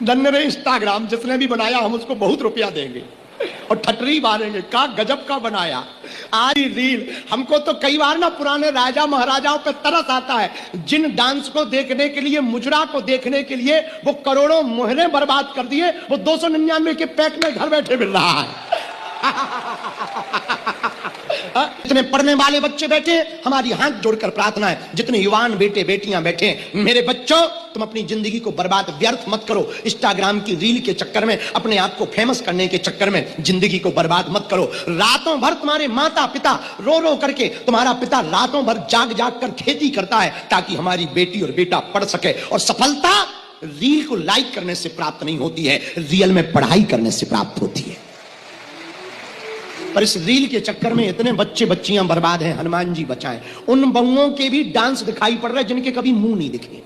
धन्य रे इंस्टाग्राम, जिसने भी बनाया हम उसको बहुत रुपया देंगे और ठटरी मारेंगे। का गजब का बनाया आज रील। हमको तो कई बार ना पुराने राजा महाराजाओं पे तरस आता है, जिन डांस को देखने के लिए, मुजरा को देखने के लिए वो करोड़ों मोहरे बर्बाद कर दिए, वो 299 के पैक में घर बैठे मिल रहा है। जितने पढ़ने वाले बच्चे बैठे, हमारी हाथ जोड़कर प्रार्थना है, जितने युवान बेटे बेटियां बैठे, मेरे बच्चों तुम अपनी जिंदगी को बर्बाद व्यर्थ मत करो। इंस्टाग्राम की रील के चक्कर में, अपने आप को फेमस करने के चक्कर में जिंदगी को बर्बाद मत करो। रातों भर तुम्हारे माता पिता रो रो करके, तुम्हारा पिता रातों भर जाग जाग कर खेती करता है ताकि हमारी बेटी और बेटा पढ़ सके। और सफलता रील को लाइक करने से प्राप्त नहीं होती है, रियल में पढ़ाई करने से प्राप्त होती है। पर इस रील के चक्कर में इतने बच्चे बच्चियां बर्बाद हैं, हनुमान जी बचाएं। उन बहुओं के भी डांस दिखाई पड़ रहे जिनके कभी मुंह नहीं दिखे।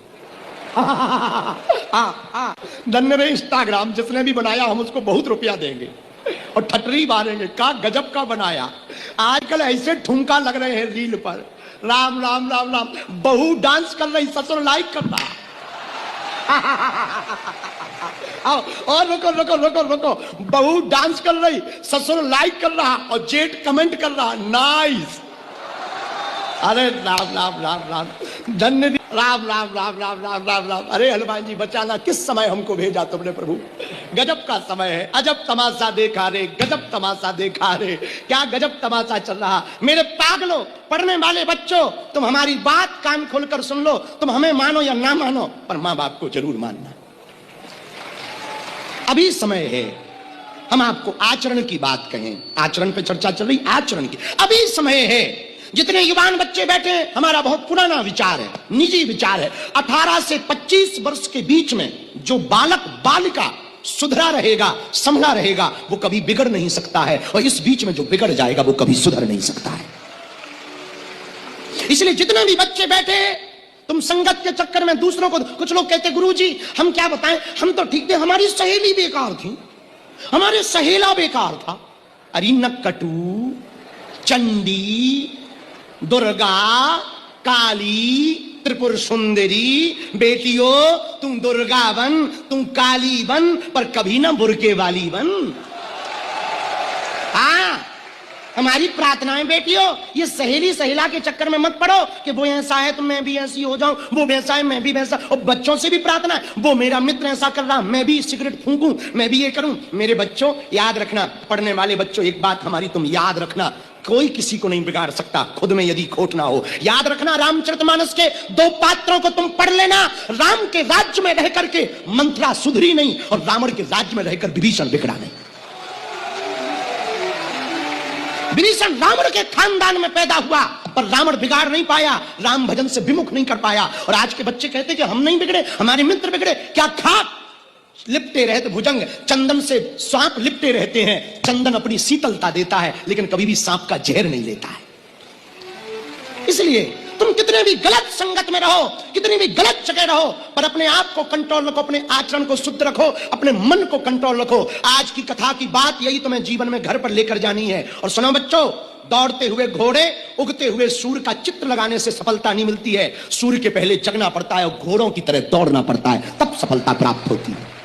धन्य रे इंस्टाग्राम, जिसने भी बनाया हम उसको बहुत रुपया देंगे और ठटरी मारेंगे। का गजब का बनाया। आजकल ऐसे ठुमका लग रहे हैं रील पर, राम राम राम राम। बहू डांस कर रही, ससुर लाइक कर रहा। और रुको रुको रुको रुको, बहू डांस कर रही, ससुर लाइक कर रहा और जेठ कमेंट कर रहा, नाइस। अरे राम राम राम राम, धन्य राम राम राम राम राम राम राम। अरे हनुमान जी बचाना, किस समय हमको भेजा तुमने प्रभु। गजब का समय है, अजब तमाशा देखा रे, गजब तमाशा देखा रे। क्या गजब तमाशा चल रहा। मेरे पागलों, पढ़ने वाले बच्चों, तुम हमारी बात कान खोलकर सुन लो। तुम हमें मानो या ना मानो, पर मां बाप को जरूर मानना। अभी समय है हम आपको आचरण की बात कहें। आचरण पे चर्चा चल रही, आचरण की अभी समय है। जितने युवान बच्चे बैठे, हमारा बहुत पुराना विचार है, निजी विचार है। 18 से 25 वर्ष के बीच में जो बालक बालिका सुधरा रहेगा, संभला रहेगा, वो कभी बिगड़ नहीं सकता है। और इस बीच में जो बिगड़ जाएगा वो कभी सुधर नहीं सकता है। इसलिए जितने भी बच्चे बैठे, तुम संगत के चक्कर में दूसरों को, कुछ लोग कहते गुरुजी हम क्या बताएं, हम तो ठीक थे, हमारी सहेली बेकार थी, हमारे सहेला बेकार था। अरे नक्कटू, चंडी, दुर्गा, काली, त्रिपुर सुंदरी, बेटियों तुम दुर्गा बन, तुम काली बन, पर कभी ना बुरके वाली बन। हाँ, हमारी प्रार्थनाएं बेटियों, ये सहेली सहेला के चक्कर में मत पड़ो कि वो ऐसा है तो मैं भी ऐसी हो जाऊं, वो वैसा है मैं भी वैसा। और बच्चों से भी प्रार्थना है, वो मेरा मित्र ऐसा कर रहा, मैं भी सिगरेट फूंकूं, मैं भी ये करूं। मेरे बच्चों याद रखना, पढ़ने वाले बच्चों, एक बात हमारी तुम याद रखना, कोई किसी को नहीं बिगाड़ सकता खुद में यदि खोट ना हो। याद रखना, रामचरितमानस के 2 पात्रों को तुम पढ़ लेना। राम के राज्य में रह करके मंथरा सुधरी नहीं, और रावण के राज्य में रहकर विभीषण बिगड़ा नहीं। विभीषण रावण के खानदान में पैदा हुआ, पर रावण बिगाड़ नहीं पाया, राम भजन से विमुख नहीं कर पाया। और आज के बच्चे कहते कि हम नहीं बिगड़े, हमारे मित्र बिगड़े। क्या खाक लिपटे रहते भुजंग, चंदन से सांप लिपटे रहते हैं। चंदन अपनी शीतलता देता है, लेकिन कभी भी सांप का जहर नहीं लेता है। इसलिए तुम कितने भी गलत संगत में रहो, कितनी भी गलत जगह रहो, पर अपने आप को कंट्रोल रखो, अपने आचरण को शुद्ध रखो, अपने मन को कंट्रोल रखो। आज की कथा की बात यही तुम्हें जीवन में घर पर लेकर जानी है। और सुनो बच्चों, दौड़ते हुए घोड़े, उगते हुए सूर्य का चित्र लगाने से सफलता नहीं मिलती है। सूर्य के पहले जगना पड़ता है और घोड़ों की तरह दौड़ना पड़ता है, तब सफलता प्राप्त होती है।